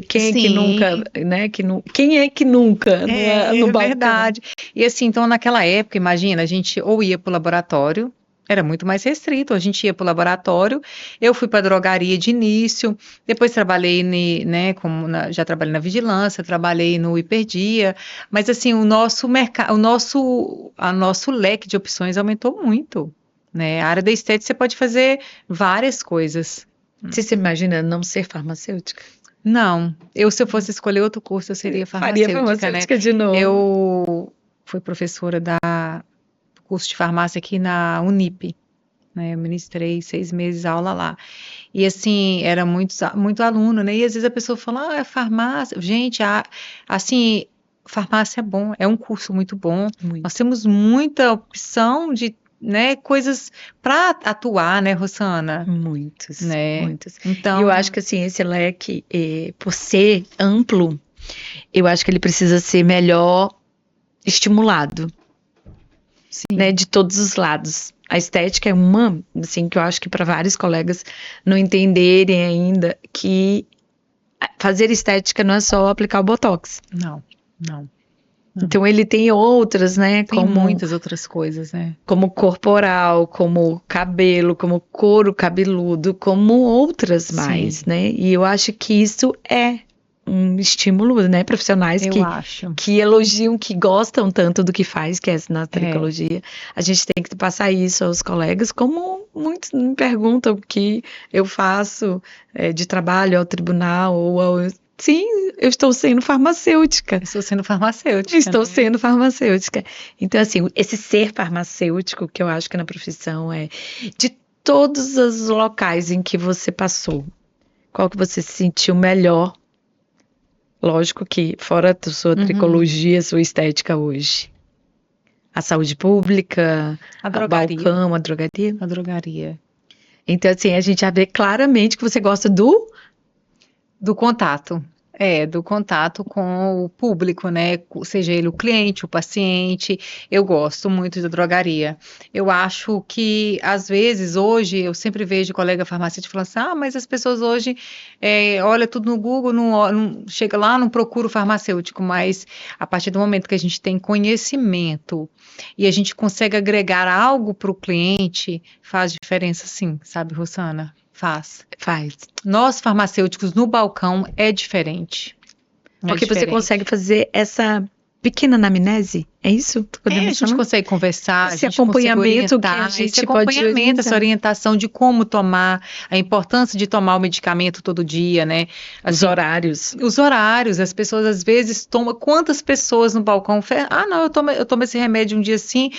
quem é que nunca, né, quem é que nunca no balcão? Verdade. E assim, então naquela época, imagina, a gente ou ia para o laboratório, era muito mais restrito, a gente ia para o laboratório, eu fui para a drogaria de início, depois trabalhei, né, já trabalhei na vigilância, trabalhei no hiperdia, mas assim, o nosso leque de opções aumentou muito, né, a área da estética você pode fazer várias coisas. Você se imagina não ser farmacêutica? Não, se eu fosse escolher outro curso, eu seria farmacêutica, faria farmacêutica, né? De novo. Eu fui professora curso de farmácia aqui na Unip, né, eu ministrei 6 meses aula lá, e assim, era muito aluno, né, e às vezes a pessoa fala, farmácia, gente, assim, farmácia é bom, é um curso muito bom, nós temos muita opção de, né, coisas para atuar, né, Rosana? Muitos. Então, eu acho que assim, esse leque, por ser amplo, eu acho que ele precisa ser melhor estimulado. Né, de todos os lados. A estética é uma, assim, que eu acho que para vários colegas não entenderem ainda que fazer estética não é só aplicar o botox. Não. Então ele tem outras, né? Tem muitas outras coisas, né? Como corporal, como cabelo, como couro cabeludo, como outras mais, né? E eu acho que isso é um estímulo, né, profissionais que elogiam, que gostam tanto do que faz, que é na tricologia. A gente tem que passar isso aos colegas, como muitos me perguntam o que eu faço de trabalho ao tribunal Sim, eu estou sendo farmacêutica. Estou sendo farmacêutica. Sendo farmacêutica. Então, assim, esse ser farmacêutico que eu acho que na profissão é de todos os locais em que você passou, qual que você se sentiu melhor? Lógico que fora da sua tricologia, sua estética hoje. A saúde pública, a balcão, a drogaria? A drogaria. Então, assim, a gente já vê claramente que você gosta do contato. Do contato com o público, né? Seja ele o cliente, o paciente. Eu gosto muito da drogaria. Eu acho que, às vezes, hoje, eu sempre vejo colega farmacêutico falando assim, mas as pessoas hoje olham tudo no Google, não chega lá, não procura o farmacêutico, mas a partir do momento que a gente tem conhecimento e a gente consegue agregar algo para o cliente, faz diferença sim, sabe, Rosana? Faz. Nós, farmacêuticos, no balcão é diferente. Porque você consegue fazer essa pequena anamnese, é isso? A gente consegue conversar, esse acompanhamento que a gente pode orientar. Essa orientação de como tomar, a importância de tomar o medicamento todo dia, né? Os horários. Os horários, as pessoas às vezes tomam, quantas pessoas no balcão, não, eu tomo esse remédio um dia sim,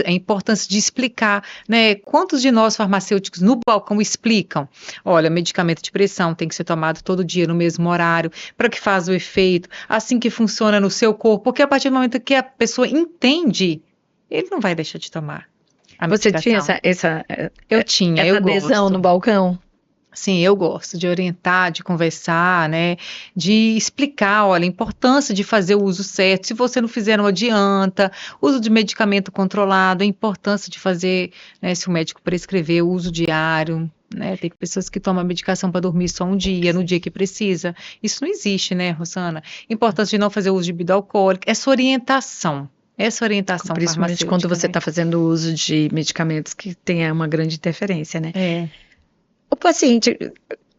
a importância de explicar, né? Quantos de nós farmacêuticos no balcão explicam? Olha, medicamento de pressão tem que ser tomado todo dia no mesmo horário, para que faz o efeito, assim que funciona no seu corpo, porque a partir do momento que a pessoa entende, ele não vai deixar de tomar a medicação. Você tinha eu tinha, essa adesão no balcão? Sim, eu gosto de orientar, de conversar, né, de explicar, olha, a importância de fazer o uso certo, se você não fizer não adianta, uso de medicamento controlado, a importância de fazer, né, se o médico prescrever o uso diário, né, tem pessoas que tomam a medicação para dormir só um dia, no dia que precisa, isso não existe, né, Rosana? Importância de não fazer uso de bebida alcoólica, essa orientação principalmente quando você está fazendo uso de medicamentos que tenha uma grande interferência, né? O paciente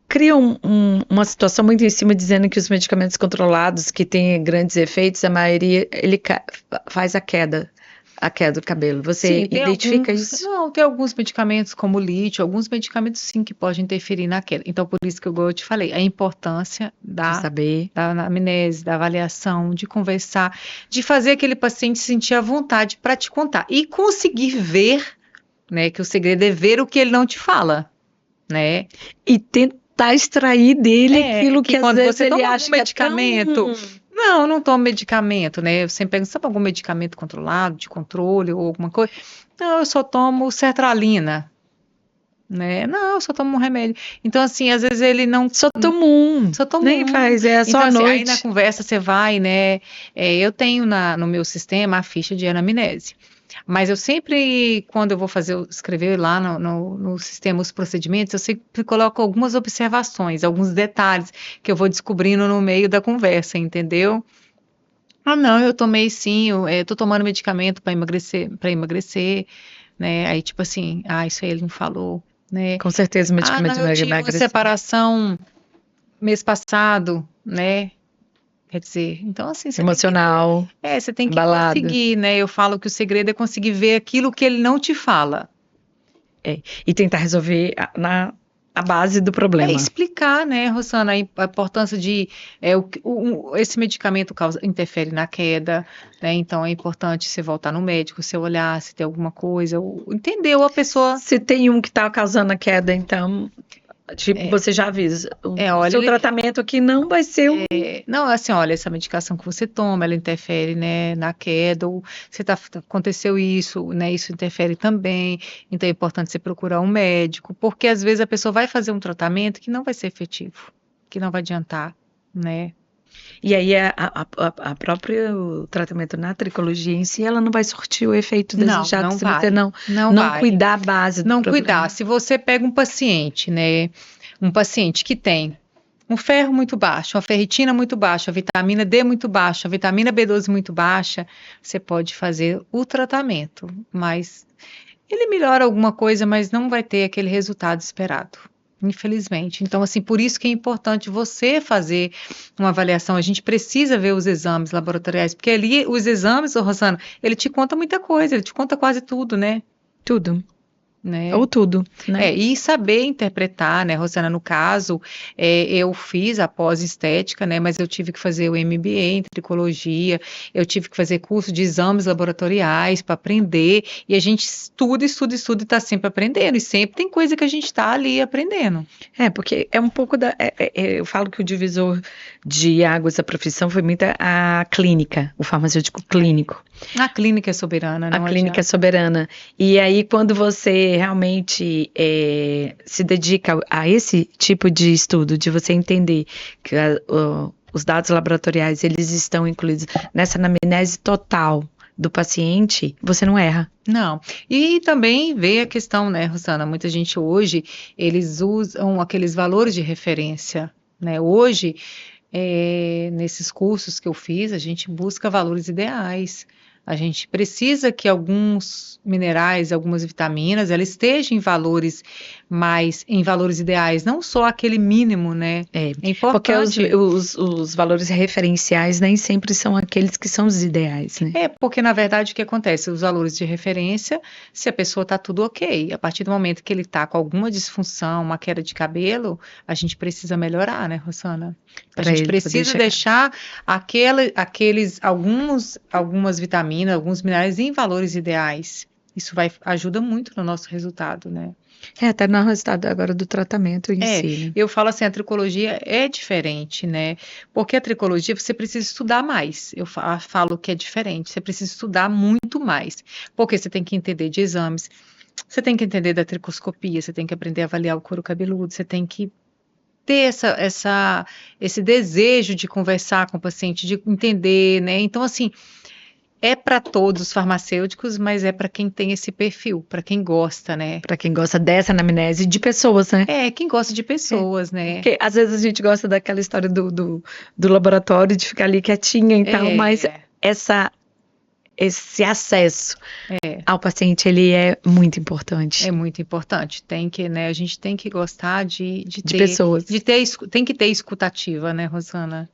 cria uma situação muito em cima dizendo que os medicamentos controlados que têm grandes efeitos, a maioria, ele faz a queda do cabelo. Você identifica isso? Não, tem alguns medicamentos como o lítio, alguns medicamentos sim que podem interferir na queda. Então, por isso que eu te falei, a importância da anamnese, da avaliação, de conversar, de fazer aquele paciente sentir à vontade para te contar e conseguir ver, né, que o segredo é ver o que ele não te fala, né? E tentar extrair dele aquilo que às vezes ele acha medicamento. Não tomo medicamento, né? Eu sempre pergunto, sabe algum medicamento controlado, de controle ou alguma coisa? Não, eu só tomo sertralina, né? Não, eu só tomo um remédio. Então, assim, às vezes ele não... Só tomo um. Nem faz, só então, à noite. Aí na conversa você vai, né? Eu tenho no meu sistema a ficha de anamnese. Mas eu sempre, quando eu vou escrever lá no sistema os procedimentos, eu sempre coloco algumas observações, alguns detalhes que eu vou descobrindo no meio da conversa, entendeu? Não, eu tomei sim, eu tô tomando medicamento para emagrecer, né? Aí tipo assim, isso aí ele não falou, né? Com certeza, medicamento de emagrecer. Eu tive uma separação mês passado, né? Quer dizer, então assim... Emocional. Você tem que conseguir, né? Eu falo que o segredo é conseguir ver aquilo que ele não te fala. E tentar resolver a base do problema. Explicar, né, Rosana, a importância de... esse medicamento interfere na queda, né? Então é importante você voltar no médico, você olhar se tem alguma coisa, entendeu a pessoa... Se tem um que está causando a queda, então... você já avisa. O seu tratamento aqui não vai ser não, assim, olha, essa medicação que você toma, ela interfere, né, na queda, ou aconteceu isso, né, isso interfere também, então é importante você procurar um médico, porque às vezes a pessoa vai fazer um tratamento que não vai ser efetivo, que não vai adiantar, né. E aí a própria o tratamento na tricologia em si, ela não vai surtir o efeito desejado se você não cuidar a base do problema. Cuidar. Se você pega um paciente, né, um paciente que tem um ferro muito baixo, uma ferritina muito baixa, a vitamina D muito baixa, a vitamina B12 muito baixa, você pode fazer o tratamento, mas ele melhora alguma coisa, mas não vai ter aquele resultado esperado. Infelizmente. Então, assim, por isso que é importante você fazer uma avaliação. A gente precisa ver os exames laboratoriais, porque ali os exames, Rosana, ele te conta muita coisa, ele te conta quase tudo, né? Tudo. Né? Ou tudo, né? E saber interpretar, né, Rosana, no caso, eu fiz a pós-estética, né, mas eu tive que fazer o MBA em tricologia, eu tive que fazer curso de exames laboratoriais para aprender, e a gente estuda e está sempre aprendendo, e sempre tem coisa que a gente está ali aprendendo. Porque é um pouco eu falo que o divisor de águas da profissão foi muito a clínica, o farmacêutico clínico. A clínica é soberana, não A clínica é soberana. E aí, quando você realmente se dedica a esse tipo de estudo, de você entender que os dados laboratoriais, eles estão incluídos nessa anamnese total do paciente, você não erra. Não. E também veio a questão, né, Rosana? Muita gente hoje, eles usam aqueles valores de referência, né? Hoje, nesses cursos que eu fiz, a gente busca valores ideais. A gente precisa que alguns minerais, algumas vitaminas, elas estejam em valores ideais, não só aquele mínimo, né? É importante. Porque os valores referenciais nem sempre são aqueles que são os ideais, né? Porque na verdade o que acontece? Os valores de referência, se a pessoa está tudo ok, a partir do momento que ele está com alguma disfunção, uma queda de cabelo, a gente precisa melhorar, né, Rosana? A gente precisa deixar algumas vitaminas, alguns minerais em valores ideais. Isso ajuda muito no nosso resultado, né? Até no resultado agora do tratamento em si, né? Eu falo assim, a tricologia é diferente, né? Porque a tricologia você precisa estudar mais. Eu falo que é diferente, você precisa estudar muito mais. Porque você tem que entender de exames, você tem que entender da tricoscopia, você tem que aprender a avaliar o couro cabeludo, você tem que ter esse desejo de conversar com o paciente, de entender, né? Então, assim, é para todos os farmacêuticos, mas é para quem tem esse perfil, para quem gosta, né? Para quem gosta dessa anamnese de pessoas, né? Quem gosta de pessoas, né? Porque às vezes a gente gosta daquela história do laboratório, de ficar ali quietinha e tal, mas esse acesso ao paciente, ele é muito importante. É muito importante. Tem que, né? A gente tem que gostar de ter pessoas. Tem que ter escutativa, né, Rosana?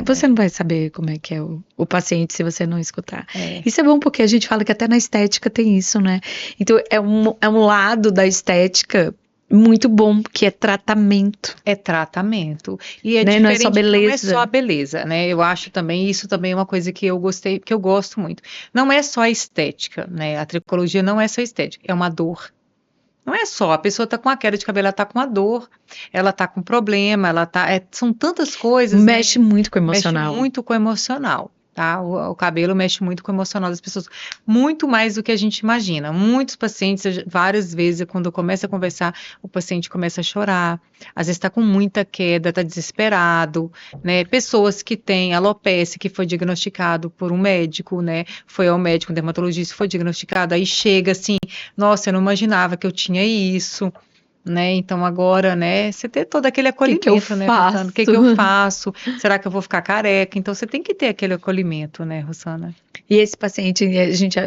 Você não vai saber como é que é o paciente se você não escutar. Isso é bom porque a gente fala que até na estética tem isso, né? Então, é um lado da estética muito bom, que é tratamento. É tratamento. E é né? diferente, não é só beleza. Não é só a beleza, né? Eu acho também, isso também é uma coisa que eu gostei, que eu gosto muito. Não é só a estética, né? A tricologia não é só estética, é uma dor. Não é só, a pessoa está com a queda de cabelo, ela está com uma dor, ela está com problema, são tantas coisas. Mexe muito com o emocional. Mexe muito com o emocional, tá? O cabelo mexe muito com o emocional das pessoas, muito mais do que a gente imagina. Muitos pacientes, várias vezes, quando eu começo a conversar, o paciente começa a chorar, às vezes está com muita queda, está desesperado, né? Pessoas que têm alopecia, que foi diagnosticado por um médico, né? Foi ao médico, um dermatologista, foi diagnosticado, aí chega assim, nossa, eu não imaginava que eu tinha isso, né? Então agora, né, você ter todo aquele acolhimento, né, Rosana? O que eu faço? Será que eu vou ficar careca? Então você tem que ter aquele acolhimento, né, Rosana? E esse paciente, a gente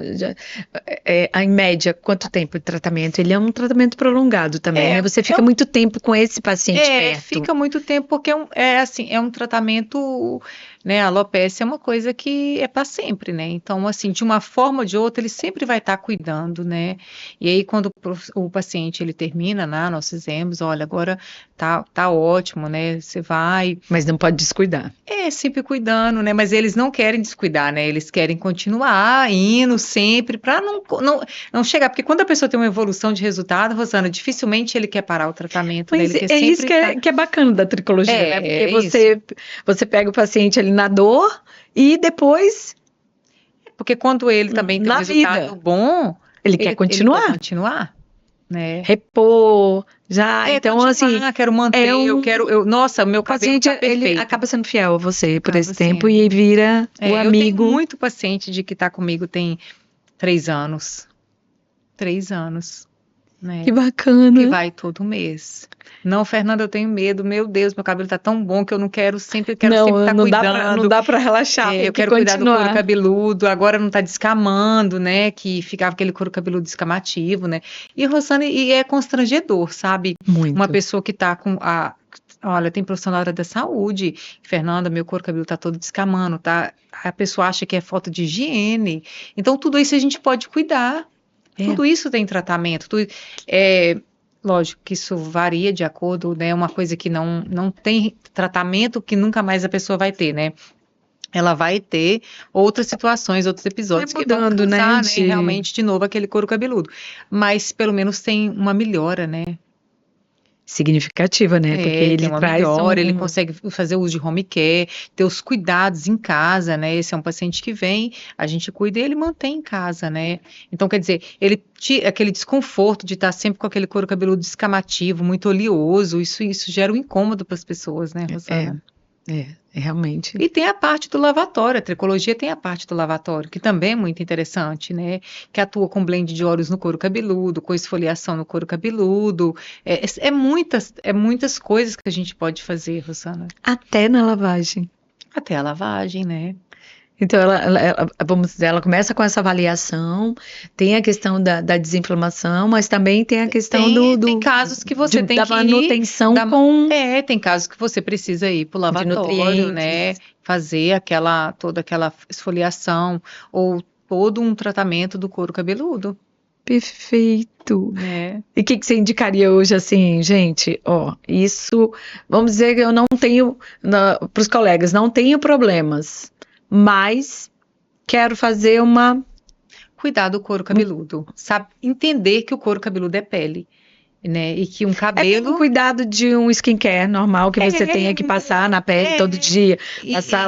em média, quanto tempo de tratamento? Ele é um tratamento prolongado também, né? Você fica muito tempo com esse paciente perto. Fica muito tempo porque é um tratamento, né? A alopecia é uma coisa que é para sempre, né? Então, assim, de uma forma ou de outra, ele sempre vai estar cuidando, né? E aí, quando o paciente ele termina, né? Nós fizemos, olha, agora tá ótimo, né? Você vai. Mas não pode descuidar. Sempre cuidando, né? Mas eles não querem descuidar, né? Eles querem continuar indo sempre para não chegar. Porque quando a pessoa tem uma evolução de resultado, Rosana, dificilmente ele quer parar o tratamento. Mas né? Ele quer isso que é bacana da tricologia, né? Porque você pega o paciente ali na dor e depois. Porque quando ele também tem um resultado bom, ele quer continuar. Ele quer continuar. Né? Repor, então assim, quero manter, nossa, meu paciente tá perfeito. Ele acaba sendo fiel a você por esse tempo e vira o amigo. Eu tenho muito paciente de que tá comigo tem 3 anos, né? Que bacana. Que vai todo mês. Não, Fernanda, eu tenho medo. Meu Deus, meu cabelo tá tão bom que eu quero sempre estar cuidando. Não dá pra relaxar. Eu quero cuidar do couro cabeludo. Agora não tá descamando, né? Que ficava aquele couro cabeludo descamativo, né? E, Rosana, é constrangedor, sabe? Muito. Uma pessoa que tá com olha, tem profissional da área da saúde. Fernanda, meu couro cabeludo tá todo descamando, tá? A pessoa acha que é falta de higiene. Então, tudo isso a gente pode cuidar. Tudo isso tem tratamento. Lógico que isso varia de acordo, né? Uma coisa que não tem tratamento que nunca mais a pessoa vai ter, né? Ela vai ter outras situações, outros episódios que vão causar, né? Realmente, de novo, aquele couro cabeludo. Mas, pelo menos, tem uma melhora, né? Significativa, né? Porque ele traz ele consegue fazer uso de home care, ter os cuidados em casa, né? Esse é um paciente que vem, a gente cuida e ele mantém em casa, né? Então, quer dizer, aquele desconforto de estar sempre com aquele couro cabeludo descamativo, muito oleoso, isso gera um incômodo para as pessoas, né, Rosana? Realmente. E tem a parte do lavatório, a tricologia tem a parte do lavatório, que também é muito interessante, né? Que atua com blend de óleos no couro cabeludo, com esfoliação no couro cabeludo. É muitas coisas que a gente pode fazer, Rosana. Até na lavagem. Até a lavagem, né? Então, vamos dizer, ela começa com essa avaliação, tem a questão da desinflamação, mas também tem a questão Tem casos que você tem da que manutenção tem casos que você precisa ir para o de lavatório, né? nutrientes. Fazer toda aquela esfoliação ou todo um tratamento do couro cabeludo, Perfeito. né? E o que você indicaria hoje, assim, gente? Ó, isso, vamos dizer que eu não tenho, para os colegas, não tenho problemas, mas quero fazer Cuidar do couro cabeludo, sabe? Entender que o couro cabeludo é pele, né? E que um um cabelo cuidado de um skincare normal que você tenha que passar na pele todo dia, e- passar,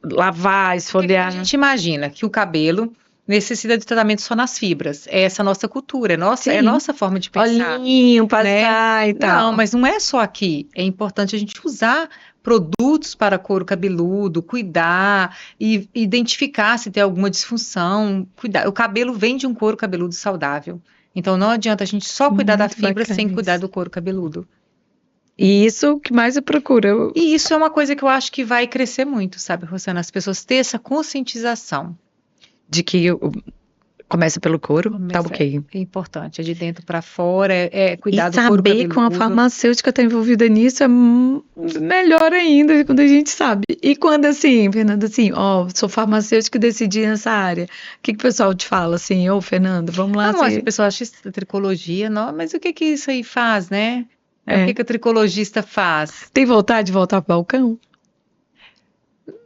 lavar, porque a esfoliar. gente imagina que o cabelo necessita de tratamento só nas fibras. É essa nossa cultura, é Sim. nossa forma de pensar. Olhinho, passar e tal. Não, mas não é só aqui. É importante a gente usar produtos para couro cabeludo, cuidar e identificar se tem alguma disfunção. Cuidar. O cabelo vem de um couro cabeludo saudável. Então não adianta a gente só cuidar da Muito fibra bacana sem cuidar isso. do couro cabeludo. E isso que mais eu procuro. E isso é uma coisa que eu acho que vai crescer muito, sabe, Rosana? As pessoas ter essa conscientização. De que começa pelo couro, tá Mas ok. é importante, é de dentro para fora, é E cuidar do couro saber que uma cabeludo. farmacêutica está envolvida nisso é melhor ainda quando a gente sabe. E quando assim, Fernanda, assim, ó, sou farmacêutica e decidi nessa área. O que o pessoal te fala assim, ô Fernanda, vamos lá, Não, as você... pessoas acham isso da tricologia, não, mas o que que isso aí faz, né? O É. que que o tricologista faz? Tem vontade de voltar pro balcão?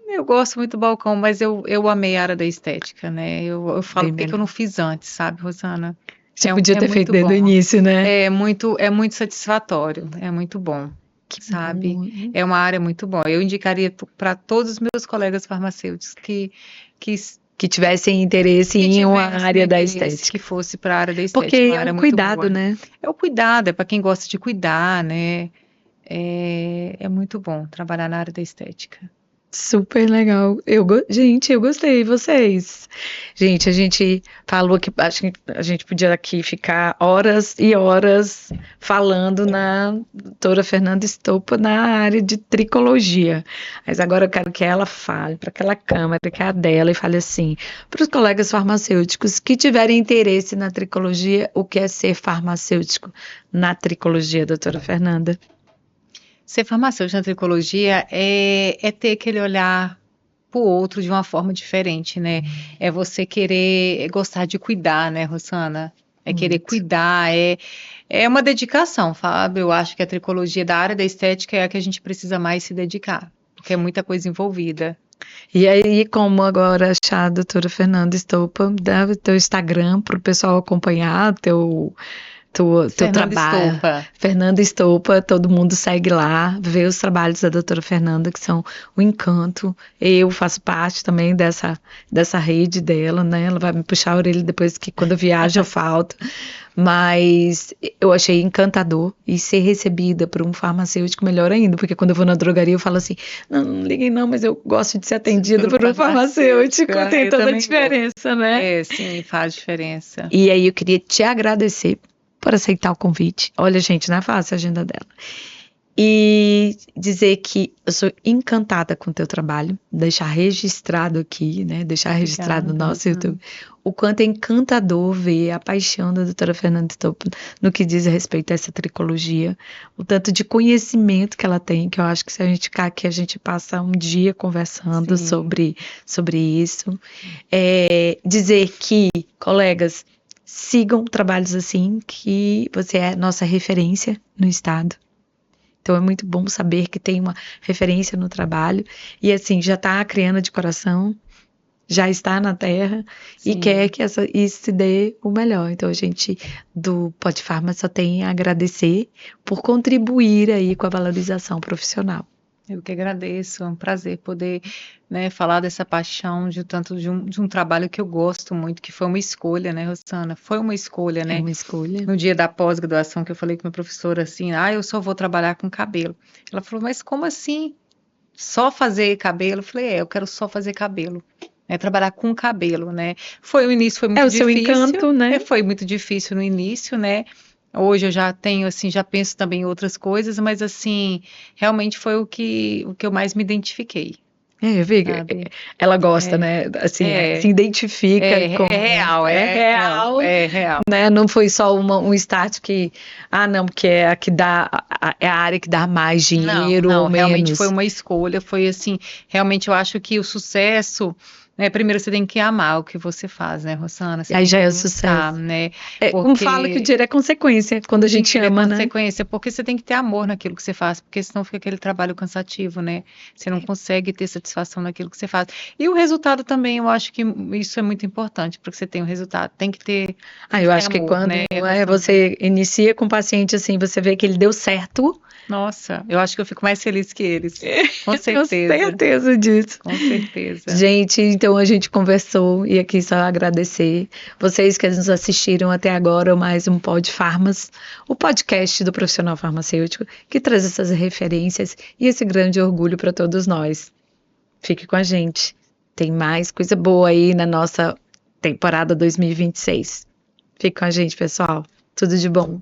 Eu gosto muito do balcão, mas eu amei a área da estética, né? Eu falo Bem porque que eu melhor. não fiz antes, sabe, Rosana? Você É, podia é ter feito muito desde o bom. início, né? É muito satisfatório, é muito bom, Que sabe? bom. É uma área muito boa. Eu indicaria para todos os meus colegas farmacêuticos que Que tivessem interesse em uma tivessem área da interesse, que estética. fosse para a área da Porque estética, uma é área um muito cuidado, boa. né? É o cuidado, é para quem gosta de cuidar, né? É muito bom trabalhar na área da estética. Super legal. Gente, eu gostei. E vocês? Gente, a gente falou que acho que a gente podia aqui ficar horas e horas falando na doutora Fernanda Estopa na área de tricologia. Mas agora eu quero que ela fale para aquela câmera que é a dela e fale assim, para os colegas farmacêuticos que tiverem interesse na tricologia, o que é ser farmacêutico na tricologia, doutora Fernanda? Ser farmacêutico na tricologia é ter aquele olhar para o outro de uma forma diferente, né? É você querer gostar de cuidar, né, Rosana? É querer Muito. cuidar, é uma dedicação, Fábio. Eu acho que a tricologia da área da estética é a que a gente precisa mais se dedicar, porque é muita coisa envolvida. E aí, como agora achar a doutora Fernanda Estopa, dá o teu Instagram para o pessoal acompanhar teu Fernanda trabalho. Estopa. Fernanda Estopa, todo mundo segue lá, vê os trabalhos da doutora Fernanda, que são um encanto. Eu faço parte também dessa rede dela, né? Ela vai me puxar a orelha depois que quando eu viajo eu falto. Mas eu achei encantador e ser recebida por um farmacêutico melhor ainda, porque quando eu vou na drogaria eu falo assim, não liguem não, mas eu gosto de ser atendida por um farmacêutico, tem Eu toda a também gosto. diferença, né? É, sim, faz diferença. E aí eu queria te agradecer por aceitar o convite. Olha, gente, não é fácil a agenda dela. E dizer que eu sou encantada com o teu trabalho, deixar registrado aqui, né? Deixar registrado no Obrigada. nosso YouTube, o quanto é encantador ver a paixão da doutora Fernanda Estopa no que diz respeito a essa tricologia, o tanto de conhecimento que ela tem, que eu acho que se a gente ficar aqui, a gente passa um dia conversando Sim. sobre isso. Dizer que, colegas, sigam trabalhos assim, que você é nossa referência no estado. Então é muito bom saber que tem uma referência no trabalho e assim já está criando de coração, já está na terra e Sim. quer que isso se dê o melhor. Então a gente do Podfarma só tem a agradecer por contribuir aí com a valorização profissional. Eu que agradeço, é um prazer poder, né, falar dessa paixão de um trabalho que eu gosto muito, que foi uma escolha, né, Rosana? Foi uma escolha, É né? uma escolha. No dia da pós-graduação, que eu falei com a minha professora assim, eu só vou trabalhar com cabelo. Ela falou, mas como assim? só fazer cabelo? Eu falei, eu quero só fazer cabelo. Trabalhar com cabelo, né? O início foi muito o seu difícil. encanto, né? Foi muito difícil no início, né? Hoje eu já tenho, assim, já penso também em outras coisas, mas, assim, realmente foi o que eu mais me identifiquei, Viga, sabe? ela gosta, né? Assim, se É, identifica com. real, É não, real, é real. né? Não foi só um start que, não, porque é a que dá, é a área que dá mais Não, dinheiro ou não, realmente foi menos. uma escolha, foi assim, realmente eu acho que o sucesso, né, primeiro você tem que amar o que você faz, né, Rosana? Você Aí tem já que é o gostar, sucesso. né? Como fala que o Porque dinheiro é consequência, quando a gente dinheiro é ama, né? consequência, porque você tem que ter amor naquilo que você faz, porque senão fica aquele trabalho cansativo, né? Você não consegue ter satisfação naquilo que você faz. E o resultado também, eu acho que isso é muito importante para que você tenha um resultado. Tem Eu que ter acho que amor, quando né, Rosana? você inicia com o paciente assim, você vê que ele deu certo. Nossa, eu acho que eu fico mais feliz que eles. Com Tenho certeza, certeza disso. com certeza. Gente, então a gente conversou e aqui só agradecer vocês que nos assistiram até agora, mais um Pod Farmas, o podcast do profissional farmacêutico que traz essas referências e esse grande orgulho para todos nós. Fique com a gente. Tem mais coisa boa aí na nossa temporada 2026. Fique com a gente, pessoal. Tudo de bom.